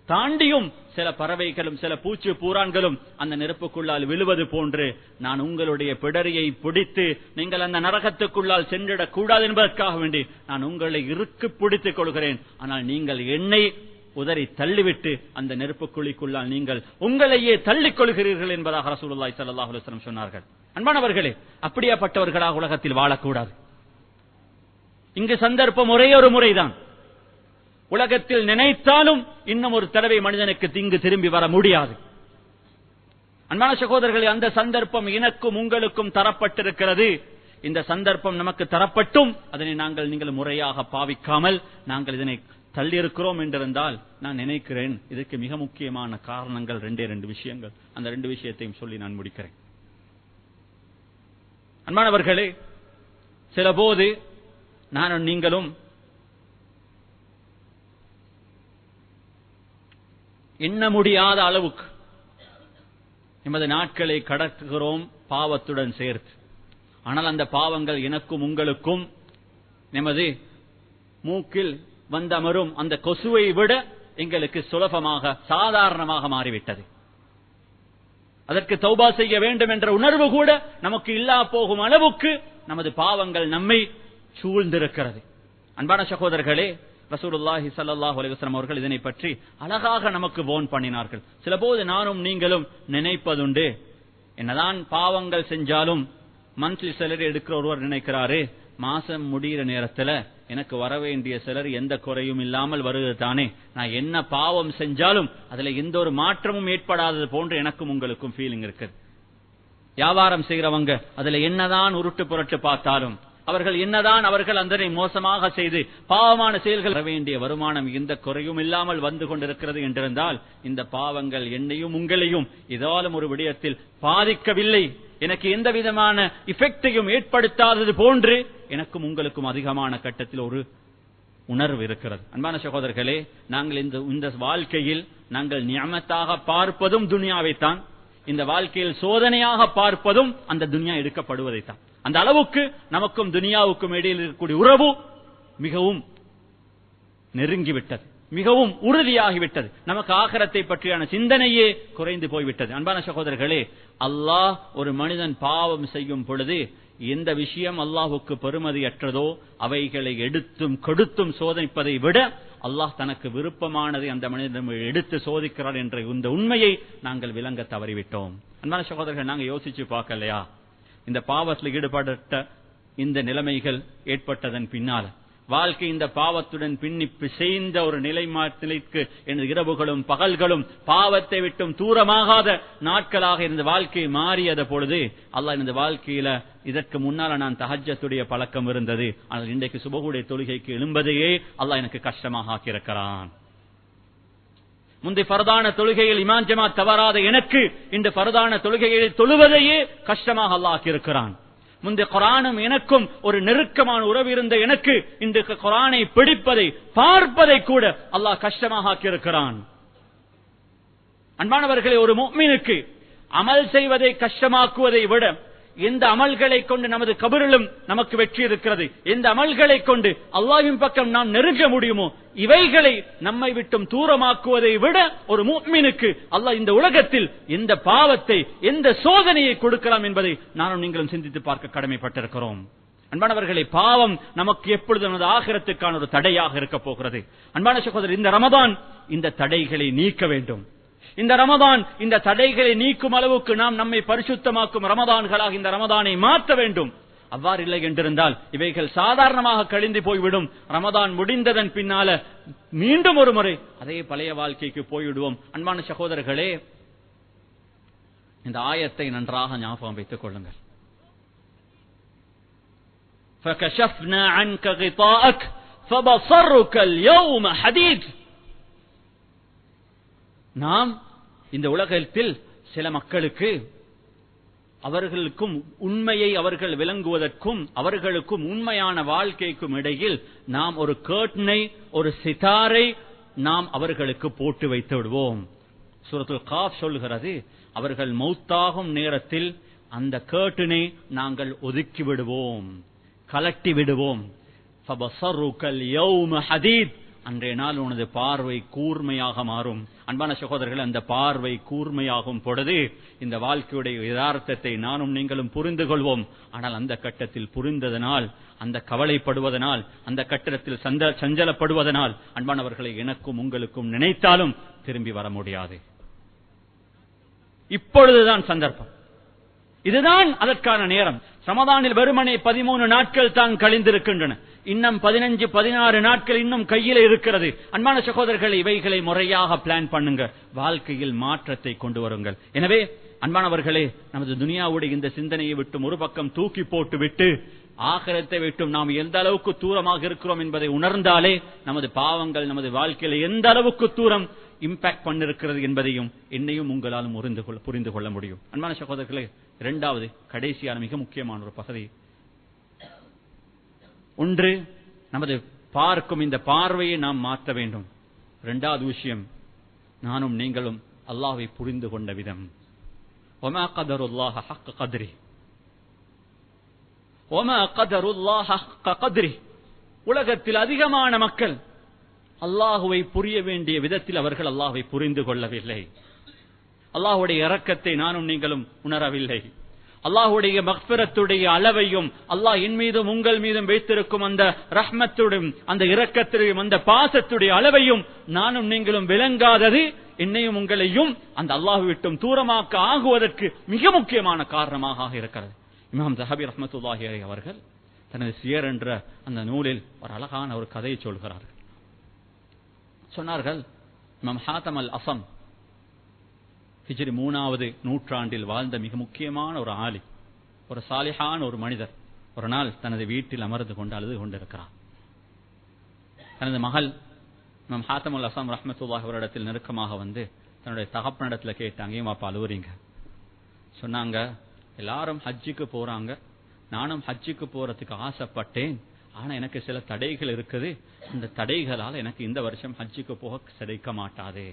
தாண்டியும் சில பறவைகளும் சில பூச்சி பூரான்களும் அந்த நெருப்புக்குள்ளால் விழுவது போன்று நான் உங்களுடைய பிடரியை பிடித்து நீங்கள் அந்த நரகத்துக்குள்ளால் சென்றிடக் கூடாது என்பதற்காக வேண்டி நான் உங்களை இறுக்கு பிடித்துக் கொள்கிறேன். ஆனால் நீங்கள் என்னை உதறி தள்ளிவிட்டு அந்த நெருப்பு குழிக்குள்ளால் நீங்கள் உங்களையே தள்ளிக் கொள்கிறீர்கள் என்பதாக ரசூலுல்லாஹி ஸல்லல்லாஹு அலைஹி வஸல்லம் சொன்னார்கள். அன்பானவர்களே, அப்படியாப்பட்டவர்களாக உலகத்தில் வாழக்கூடாது. இங்கு சந்தர்ப்பம் ஒரே ஒரு முறைதான். உலகத்தில் நினைத்தாலும் இன்னும் ஒரு தடவை மனிதனுக்கு இங்கு திரும்பி வர முடியாது. அன்பான சகோதரர்களே, அந்த சந்தர்ப்பம் எனக்கும் உங்களுக்கும் தரப்பட்டிருக்கிறது. இந்த சந்தர்ப்பம் நமக்கு தரப்பட்டும் அதனை நீங்கள் முறையாக பாவிக்காமல் நாங்கள் இதனை தள்ளி இருக்கிறோம் என்றிருந்தால் நான் நினைக்கிறேன் இதற்கு மிக முக்கியமான காரணங்கள் ரெண்டு விஷயங்கள். அந்த ரெண்டு விஷயத்தையும் சொல்லி நான் முடிக்கிறேன். அன்பானவர்களே, சில போது நானும் நீங்களும் எண்ண முடியாத அளவுக்கு எமது நாட்களை கடத்துகிறோம் பாவத்துடன் சேர்த்து. ஆனால் அந்த பாவங்கள் எனக்கும் உங்களுக்கும் நமது மூக்கில் வந்தமரும் அந்த கொசுவை விட எங்களுக்கு சுலபமாக சாதாரணமாக மாறிவிட்டது. அதற்கு தௌபா செய்ய வேண்டும் என்ற உணர்வு கூட நமக்கு இல்லா போகும் அளவுக்கு நமது பாவங்கள் நம்மை சூழ்ந்திருக்கிறது. அன்பான சகோதரர்களே, ரசூலுல்லாஹி ஸல்லல்லாஹு அலைஹி வஸல்லம் அவர்கள் இதனை பற்றி அழகாக நமக்கு வார்ன் பண்ணினார்கள். சில போது நானும் நீங்களும் நினைப்பதுண்டு, என்னதான் பாவங்கள் செஞ்சாலும் மந்த்லி சேலரி எடுக்கிற ஒருவர் நினைக்கிறாரு, மாசம் முடிகிற நேரத்தில் எனக்கு வர வேண்டிய சிலர் எந்த குறையும் இல்லாமல் வருகிறது தானே, நான் என்ன பாவம் செஞ்சாலும் அதுல எந்த ஒரு மாற்றமும் ஏற்படாதது போன்று எனக்கும் உங்களுக்கும் ஃபீலிங் இருக்கு. வியாபாரம் செய்யறவங்க அதுல என்னதான் உருட்டு புரட்டு பார்த்தாலும் அவர்கள் அதனை மோசமாக செய்து பாவமான செயல்கள் வர வேண்டிய வருமானம் எந்த குறையும் இல்லாமல் வந்து கொண்டிருக்கிறது என்றிருந்தால் இந்த பாவங்கள் என்னையும் உங்களையும் ஏதாலும் ஒரு விடயத்தில் பாதிக்கவில்லை, எனக்கு எந்த விதமான இஃபெக்டையும் ஏற்படுத்தாதது போன்று எனக்கும் உங்களுக்கும் அதிகமான கட்டத்தில் ஒரு உணர்வு இருக்கிறது. அன்பான சகோதரர்களே, நாங்கள் இந்த வாழ்க்கையில் நாங்கள் நியமத்தாக பார்ப்பதும் துனியாவைத்தான், இந்த வாழ்க்கையில் சோதனையாக பார்ப்பதும் அந்த துனியா எடுக்கப்படுவதைத்தான். அந்த அளவுக்கு நமக்கும் துனியாவுக்கும் இடையில் இருக்கக்கூடிய உறவு மிகவும் நெருங்கிவிட்டது, மிகவும் உறுதியாகிவிட்டது. நமக்கு ஆகிரத்தை பற்றியான சிந்தனையே குறைந்து போய்விட்டது. அன்பான சகோதரர்களே, அல்லாஹ் ஒரு மனிதன் பாவம் செய்யும் பொழுது எந்த விஷயம் அல்லாஹ்வுக்கு பெருமதியற்றதோ அவைகளை எடுத்தும் கொடுத்தும் சோதிப்பதை விட அல்லாஹ் தனக்கு விருப்பமானதை அந்த மனிதனிடம் எடுத்து சோதிக்கிறார் என்ற இந்த உண்மையை நாங்கள் விளங்க தவறிவிட்டோம். அன்பான சகோதரர்கள், நாங்கள் யோசிச்சு பார்க்கலையா? இந்த பாவத்தில் ஈடுபட்ட இந்த நிலைமைகள் ஏற்பட்டதன் பின்னால் வாழ்க்கை இந்த பாவத்துடன் பின்னி பிசைந்த ஒரு நிலைக்கு எனது இரவுகளும் பகல்களும் பாவத்தை விட்டும் தூரமாகாத நாட்களாக இருந்த வாழ்க்கை மாறியத பொழுது அல்லாஹ் இந்த வாழ்க்கையில இதற்கு முன்னால நான் தஹஜ்ஜத்துடைய பழக்கம் இருந்தது, ஆனால் இன்றைக்கு சுபஹுடைய தொழுகைக்கு எழும்பதையே அல்லாஹ் எனக்கு கஷ்டமாக ஆக்கியிருக்கிறான். முந்தைய ஃபர்தான தொழுகையில் இமாம் ஜமாத் தவறாத எனக்கு இந்த ஃபர்தான தொழுகையில் தொழுவதையே கஷ்டமாக அல்லாஹ் ஆக்கியிருக்கிறான். முந்தைய குர்ஆனும் எனக்கும் ஒரு நெருக்கமான உறவு இருந்த எனக்கு இந்த குர்ஆனை பிடிப்பதை பார்ப்பதை கூட அல்லாஹ் கஷ்டமாக ஆக்கியிருக்கிறான். அன்பானவர்களே, ஒரு முஃமினுக்கு அமல் செய்வதை கஷ்டமாக்குவதை விட எந்த அமல்களை கொண்டு நமது கபரிலும் நமக்கு வெற்றி இருக்கிறது, எந்த அமல்களை கொண்டு அல்லாஹ்வின் பக்கம் நாம் நெருங்க முடியுமோ இவைகளை நம்மை விட்டும் தூரமாக்குவதை விட ஒரு முஃமினுக்கு அல்லாஹ் இந்த உலகத்தில் எந்த பாவத்தை எந்த சோதனையை கொடுக்கலாம் என்பதை நானும் நீங்களும் சிந்தித்து பார்க்க கடமைப்பட்டிருக்கிறோம். அன்பானவர்களே, பாவம் நமக்கு எப்பொழுது நமது ஆகிரத்துக்கான ஒரு தடையாக இருக்க போகிறது. அன்பான சகோதரர், இந்த ரமதான் இந்த தடைகளை நீக்க வேண்டும். இந்த ரமதான் இந்த தடைகளை நீக்கும் அளவுக்கு நாம் நம்மை பரிசுத்தமாக்கும் ரமதான்களாக இந்த ரமதானை மாற்ற வேண்டும். அவ்வாறு இல்லை என்றிருந்தால் இவைகள் சாதாரணமாக கழிந்து போய்விடும். ரமதான் முடிந்ததன் பின்னால மீண்டும் ஒரு முறை அதே பழைய வாழ்க்கைக்கு போய்விடுவோம். அன்பான சகோதரர்களே, இந்த ஆயத்தை நன்றாக ஞாபகம் வைத்துக் கொள்ளுங்கள். فَكَشَفْنَا عَنْكَ غِطَاءَكَ فَبَصَرُكَ الْيَوْمَ حَدِيدٌ. நாம் இந்த உலகத்தில் சில மக்களுக்கு அவர்களுக்கும் உண்மையை அவர்கள் விளங்குவதற்கும் அவர்களுக்கும் உண்மையான வாழ்க்கைக்கும் இடையில் நாம் ஒரு கர்ட்டனை ஒரு சிதாரை நாம் அவர்களுக்கு போட்டு வைத்து விடுவோம். சூரத்துல் காஃப் சொல்கிறது, அவர்கள் மௌத்தாகும் நேரத்தில் அந்த கர்ட்டனை நாங்கள் ஒதுக்கி விடுவோம், கலட்டி விடுவோம். ஃபபஸருக்கல் யௌம ஹதீத், அன்றைய நாள் உனது பார்வை கூர்மையாக மாறும். அன்பான சகோதரர்கள், அந்த பார்வை கூர்மையாகும் பொழுது இந்த வாழ்க்கையுடைய யதார்த்தத்தை நானும் நீங்களும் புரிந்து கொள்வோம். ஆனால் அந்த கட்டத்தில் புரிந்ததனால், அந்த கவலைப்படுவதனால், அந்த கட்டத்தில் சஞ்சலப்படுவதனால் அன்பானவர்களை எனக்கும் உங்களுக்கும் நினைத்தாலும் திரும்பி வர முடியாது. இப்பொழுதுதான் சந்தர்ப்பம், இதுதான் அதற்கான நேரம். ரமதானில் வெறுமனே 13 நாட்கள் தான் கழிந்திருக்கின்றன. இன்னும் 15-16 நாட்கள் இன்னும் கையில் இருக்கிறது. அன்பான சகோதரர்கள், இவைகளை முறையாக பிளான் பண்ணுங்க, வாழ்க்கையில் மாற்றத்தை கொண்டு வருங்கள். எனவே அன்பானவர்களே, நமது துனியாவுடைய இந்த சிந்தனையை விட்டு ஒரு பக்கம் தூக்கி போட்டு விட்டு ஆகிரத்தை விட்டும் நாம் எந்த அளவுக்கு தூரமாக இருக்கிறோம் என்பதை உணர்ந்தாலே நமது பாவங்கள் நமது வாழ்க்கையில எந்த அளவுக்கு தூரம் இம்பாக்ட் பண்ணிருக்கிறது என்பதையும் என்னையும் உங்களாலும் புரிந்து கொள்ள முடியும். அன்பான சகோதரர்களே, இரண்டாவது கடைசியான மிக முக்கியமான ஒரு பகுதி, ஒன்று நமது பார்க்கும் இந்த பார்வையை நாம் மாற்ற வேண்டும். இரண்டாவது விஷயம், நானும் நீங்களும் அல்லாஹ்வை புரிந்து கொண்ட விதம். வமா கதருல்லாஹ ஹக்க கத்ரி, வமா கதருல்லாஹ ஹக்க கத்ரி. உலகத்தில் அதிகமான மக்கள் அல்லாஹுவை புரிய வேண்டிய விதத்தில் அவர்கள் அல்லாஹ்வை புரிந்து கொள்ளவில்லை. அல்லாஹ்வுடைய இரக்கத்தை நானும் நீங்களும் உணரவில்லை. அல்லாஹ்வுடைய மக்ஃபிரத்துடைய அளவையும் அல்லாஹ் என் மீதும் உங்கள் மீதும் வைத்திருக்கும் அந்த ரஹ்மத்துடன் அந்த இரக்கத்துடைய அந்த பாசத்துடைய அளவையும் நானும் நீங்களும் விளங்காதது என்னையும் உங்களையும் அந்த அல்லாஹ் விட்டும் தூரமாக்க ஆகுவதற்கு மிக முக்கியமான காரணமாக இருக்கிறது. இமாம் ஸஹாபி ரஹ்மத்துல்லாஹி அலைஹி அவர்கள் தனது சியர் என்ற அந்த நூலில் ஒரு அழகான ஒரு கதையை சொல்கிறார்கள். சொன்னார்கள், இமாம் ஹாத்தம் அல் அஸம் ஹிஜ்ரி 3வது நூற்றாண்டில் வாழ்ந்த மிக முக்கியமான ஒரு ஆலி, ஒரு சாலிஹான ஒரு மனிதர் ஒரு நாள் தனது வீட்டில் அமர்ந்து கொண்டு அழுது கொண்டிருக்கிறார். தனது மகள் இமாம் ஹாத்தம் அல் அஸம் ரஹ்மத்துல்லாஹி அவரிடத்தில் நெருக்கமாக வந்து தன்னுடைய தகப்பனிடத்தில் கேட்டாங்க, ஏன் வாப்பா அழுவுறீங்க? சொன்னாங்க, எல்லாரும் ஹஜ்ஜுக்கு போறாங்க, நானும் ஹஜ்ஜுக்கு போறதுக்கு ஆசைப்பட்டேன், ஆனா எனக்கு சில தடைகள் இருக்குது, அந்த தடைகளால் எனக்கு இந்த வருஷம் ஹஜ்ஜுக்கு போக கிடைக்க மாட்டாது.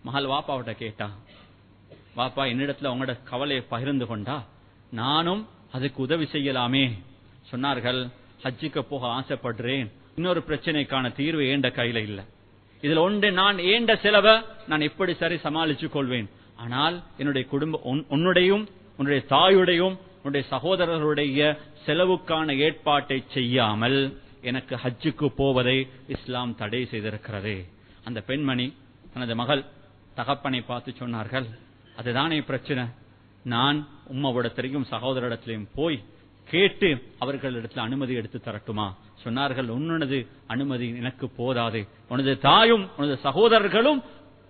மகள் வாப்பாவிட்ட கேட்டா, வாப்பா என்னிடத்துல உங்களோட கவலையை பகிர்ந்து கொண்டா நானும் அதுக்கு உதவி செய்யலாமே. சொன்னார்கள், ஹஜ்ஜுக்கு போக ஆசைப்படுறேன், இன்னொரு பிரச்சனைக்கான தீர்வு ஏண்ட கையில இல்ல. இதுல ஒன்று, நான் ஏண்ட செலவை நான் எப்படி சரி சமாளிச்சு கொள்வேன், ஆனால் என்னுடைய குடும்பம் உன்னுடைய தாயுடையும் உன்னுடைய சகோதரர்களுடைய செலவுக்கான ஏற்பாட்டை செய்யாமல் எனக்கு ஹஜ்ஜுக்கு போவதை இஸ்லாம் தடை செய்திருக்கிறது. அந்த பெண்மணி தனது மகள் தகப்பனை பார்த்து சொன்னார்கள், அதுதானே பிரச்சனை, நான் உம்மவிடத்திலையும் சகோதரிடத்திலையும் போய் கேட்டு அவர்களிடத்தில் அனுமதி எடுத்து தரட்டுமா? சொன்னார்கள், உன்னது அனுமதி எனக்கு போதாது, உனது தாயும் உனது சகோதரர்களும்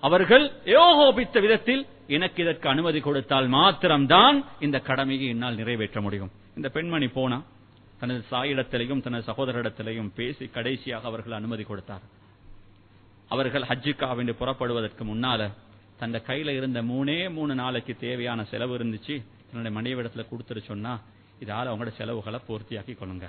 அவர்கள் ஏகோபித்த விதத்தில் எனக்கு இதற்கு அனுமதி கொடுத்தால் மாத்திரம்தான் இந்த கடமையை என்னால் நிறைவேற்ற முடியும். இந்த பெண்மணி போனா தனது தாயிடத்திலையும் தனது சகோதரிடத்திலையும் பேசி கடைசியாக அவர்கள் அனுமதி கொடுத்தார். அவர்கள் ஹஜ்ஜுக்காக வேண்டி புறப்படுவதற்கு முன்னால தந்த கையில இருந்த 3 நாளைக்கு தேவையான செலவு இருந்துச்சு, தன்னுடைய மனைவிடத்துல கொடுத்துட்டு சொன்னா, இதால அவங்களோட செலவுகளை பூர்த்தியாக்கி கொள்ளுங்க.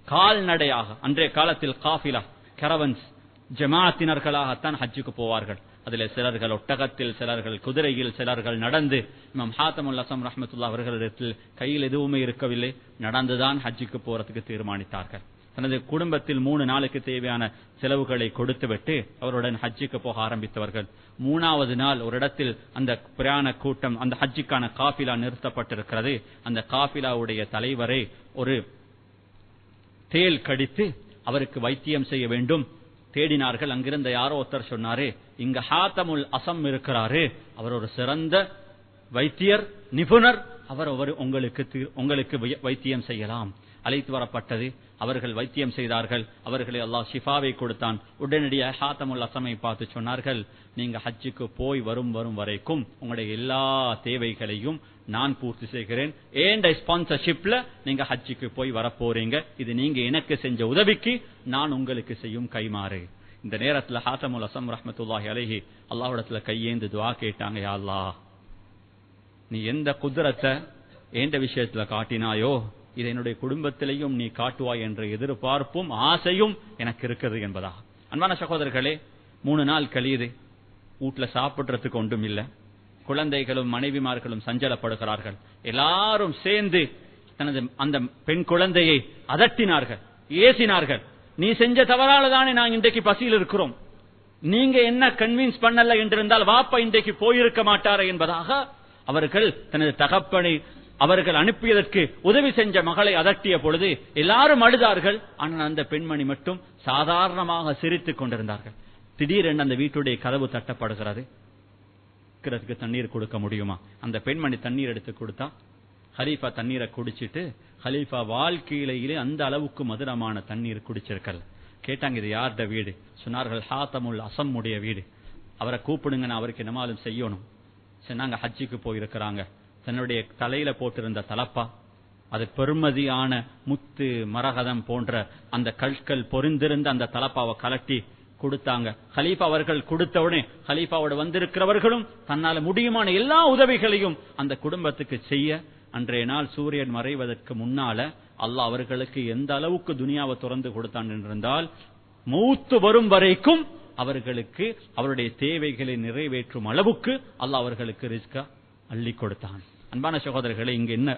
கால்நடையாக அன்றைய காலத்தில் காஃபிலா கரவன்ஸ் ஜமாத்தினர்களாகத்தான் ஹஜ்ஜுக்கு போவார்கள். அதில் சிலர்கள் ஒட்டகத்தில், சிலர்கள் குதிரையில், சிலர்கள் நடந்து. இமாம் ஹாத்தமுல் அஸம் ரஹ்மத்துல்லாஹி அவர்களிடத்தில் கையில் எதுவுமே இருக்கவில்லை, நடந்துதான் ஹஜ்ஜுக்கு போறதுக்கு தீர்மானித்தார்கள். தனது குடும்பத்தில் 3 நாளுக்கு தேவையான செலவுகளை கொடுத்துவிட்டு அவருடன் ஹஜ்ஜுக்கு போக ஆரம்பித்தவர்கள். 3வது நாள் ஒரு இடத்தில் அந்த பிரயாண கூட்டம், அந்த ஹஜ்ஜுக்கான காஃபிலா நிறுத்தப்பட்டிருக்கிறது. அந்த காஃபிலாவுடைய தலைவரை ஒரு தேல் கடித்து அவருக்கு வைத்தியம் செய்ய வேண்டும் தேடினார்கள். அங்கிருந்த யாரோ ஒருத்தர் சொன்னாரு, இங்க ஹாத்தமுல் அஸம் இருக்கிறாரு, அவர் ஒரு சிறந்த வைத்தியர், நிபுணர், அவர் உங்களுக்கு வைத்தியம் செய்யலாம். அழைத்து வரப்பட்டது. அவர்கள் வைத்தியம் செய்தார்கள். அவர்களை அல்லாஹ் ஷிஃபாவை கொடுத்தான். உடனடியாக ஹாத்தமுல் அஸமை பார்த்து சொன்னார்கள், நீங்க ஹஜ்ஜுக்கு போய் வரும் வரைக்கும் உங்களுடைய எல்லா தேவைகளையும் நான் பூர்த்தி செய்கிறேன். ஏண்ட ஸ்பான்சர்ஷிப்ல நீங்க ஹஜ்ஜுக்கு போய் வரப்போறீங்க. இது நீங்க எனக்கு செஞ்ச உதவிக்கு நான் உங்களுக்கு செய்யும் கைமாறு. இந்த நேரத்தில் ஹாத்தமுல் அஸம் ரஹ்மத்துல்லாஹி அலைஹி அல்லாஹ்விடத்துல கையேந்து துஆ கேட்டாங்க, யா அல்லாஹ், நீ எந்த குத்ரத்தை எந்த விஷயத்துல காட்டினாயோ இதை என்னுடைய குடும்பத்திலையும் நீ காட்டுவாய் என்ற எதிர்பார்ப்பும் ஆசையும் எனக்கு இருக்குது என்பதா. அன்பான சகோதரர்களே, 3 நாள் கழியுது, வீட்டுல சாப்பிடுறதுக்கு ஒன்றும் இல்லை. குழந்தைகளும் மனைவிமார்களும் சஞ்சலப்படுகிறார்கள். எல்லாரும் சேர்ந்து தனது அந்த பெண் குழந்தையை அதட்டினார்கள், ஏசினார்கள். நீ செஞ்ச தவறால தானே நான் இன்றைக்கு பசியில் இருக்கிறோம், நீங்க என்ன கன்வின்ஸ் பண்ணல என்றிருந்தால் வாப்பா இன்றைக்கு போயிருக்க மாட்டாரே என்பதாக அவர்கள் தனது தகப்பனை அவர்கள் அனுப்பியதற்கு உதவி செஞ்ச மகளை அதட்டிய பொழுது எல்லாரும் அழுதார்கள். ஆனால் அந்த பெண்மணி மட்டும் சாதாரணமாக சிரித்துக் கொண்டிருந்தார்கள். திடீரென்று அந்த வீட்டுடைய கதவு தட்டப்படுகிறது. தண்ணீர் கொடுக்க முடியுமா? அந்த பெண்மணி தண்ணீர் எடுத்து கொடுத்தா. ஹலீஃபா தண்ணீரை குடிச்சிட்டு, ஹலீஃபா வாழ்க்கையிலேயே அந்த அளவுக்கு மதுரமான தண்ணீர் குடிச்சிருக்கல். கேட்டாங்க, இது யார்ட வீடு? சொன்னார்கள், ஹாத்தமுல் அஸம் உடைய வீடு. அவரை கூப்பிடுங்க, நான் அவருக்கு என்னமாலும் செய்யணும். சொன்னாங்க, ஹஜ்ஜுக்கு போயிருக்கிறாங்க. தன்னுடைய தலையில போட்டிருந்த தலப்பா, அது பெருமதியான முத்து மரகதம் போன்ற அந்த கற்கள் பொறிந்திருந்த அந்த தலப்பாவை கலட்டி கொடுத்தாங்க. ஹலீஃபா அவர்கள் கொடுத்தவுடனே ஹலீஃபாவோட வந்திருக்கிறவர்களும் தன்னால முடியுமான எல்லா உதவிகளையும் அந்த குடும்பத்துக்கு செய்ய, அன்றைய நாள் சூரியன் மறைவதற்கு முன்னால அல்லாஹ் அவர்களுக்கு எந்த அளவுக்கு துனியாவை திறந்து கொடுத்தான் என்றிருந்தால், மௌத்து வரும் வரைக்கும் அவர்களுக்கு அவருடைய தேவைகளை நிறைவேற்றும் அளவுக்கு அல்லாஹ் அவர்களுக்கு ரிஸ்கா அள்ளி கொடுத்தான். அன்பான சகோதரர்களே, இங்க என்ன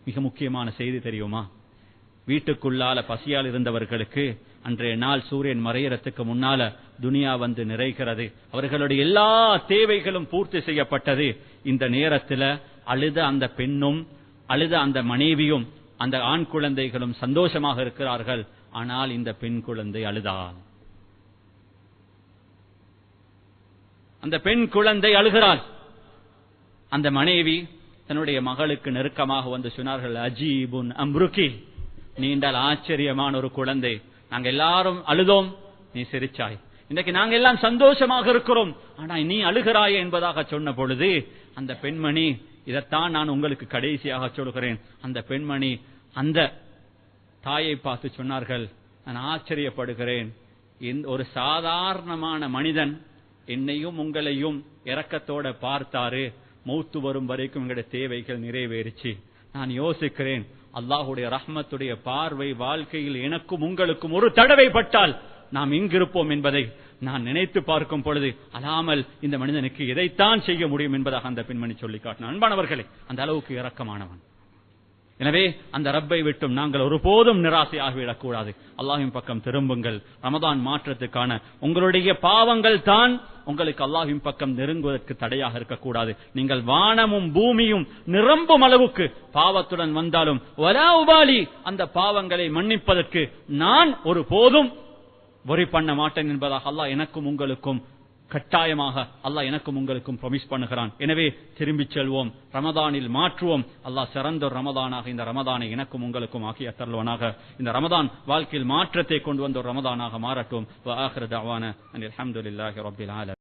மிக முக்கியமான செய்தி தெரியுமா? வீட்டுக்குள்ளால பசியால் இருந்தவர்களுக்கு அன்றைய நாள் சூரியன் மறையறதுக்கு முன்னால துனியா வந்து நிறைகிறது. அவர்களுடைய எல்லா தேவைகளும் பூர்த்தி செய்யப்பட்டது. இந்த நேரத்தில் அழுத அந்த பெண்ணும் அழுத அந்த மனைவியும் அந்த ஆண் குழந்தைகளும் சந்தோஷமாக இருக்கிறார்கள். ஆனால் இந்த பெண் குழந்தை அழுதாள். அந்த பெண் குழந்தை அழுகிறாள். அந்த மனைவி தன்னுடைய மகளுக்கு நெருக்கமாக வந்து சொன்னார்கள், அஜீபுன் அம்ருகி, நீண்டால் ஆச்சரியமான ஒரு குழந்தை. நாங்க எல்லாரும் அழுதோம், நீ சிரிச்சாய். இன்றைக்கு நாங்க எல்லாம் சந்தோஷமாக இருக்கிறோம், ஆனா நீ அழுகிறாயே என்பதாக சொன்ன பொழுது அந்த பெண்மணி, இதைத்தான் நான் உங்களுக்கு கடைசியாக சொல்கிறேன். அந்த பெண்மணி அந்த தாயை பார்த்து சொன்னார்கள், நான் ஆச்சரியப்படுகிறேன், ஒரு சாதாரணமான மனிதன் என்னையும் உங்களையும் இரக்கத்தோட பார்த்தாரு, மௌத்து வரும் வரைக்கும் எங்களுடைய தேவைகள் நிறைவேறிச்சு. நான் யோசிக்கிறேன், அல்லாஹுடைய ரஹ்மத்துடைய பார்வை வாழ்க்கையில் எனக்கும் உங்களுக்கும் ஒரு தடவை பட்டால் நாம் இங்கிருப்போம் என்பதை நான் நினைத்து பார்க்கும் பொழுது அல்லாமல் இந்த மனிதனுக்கு இதைத்தான் செய்ய முடியும் என்பதாக அந்த பெண்மணி சொல்லி காட்டினான். அன்பானவர்களே, அந்த அளவுக்கு இரக்கமானவன். எனவே அந்த ரப்பை விட்டும் நாங்கள் ஒருபோதும் நிராசையாகிவிடக் கூடாது. அல்லாஹ்வின் பக்கம் திரும்புங்கள். ரமதான் மாற்றத்துக்கான உங்களுடைய பாவங்கள் தான் உங்களுக்கு அல்லாஹ்வின் பக்கம் நெருங்குவதற்கு தடையாக இருக்கக்கூடாது. நீங்கள் வானமும் பூமியும் நிரம்பும் அளவுக்கு பாவத்துடன் வந்தாலும் வலா உபாலி, அந்த பாவங்களை மன்னிப்பதற்கு நான் ஒருபோதும் வரி பண்ண மாட்டேன் என்பதாக அல்லாஹ் எனக்கும் உங்களுக்கும் கட்டாயமாக அல்லாஹ் எனக்கும் உங்களுக்கும் ப்ராமிஸ் பண்ணுகிறான். எனவே திரும்பிச் செல்வோம், ரமதானில் மாற்றுவோம். அல்லாஹ் சிறந்த ரமதானாக இந்த ரமதானை எனக்கும் உங்களுக்கும் ஆக்கிய தருள்வனாக. இந்த ரமதான் வாழ்க்கையில் மாற்றத்தை கொண்டு வந்த ஒரு ரமதானாக மாறட்டும். வ ஆகிரு தஅவானா அனில் ஹம்துலில்லாஹி ரப்பில் ஆலமீன்.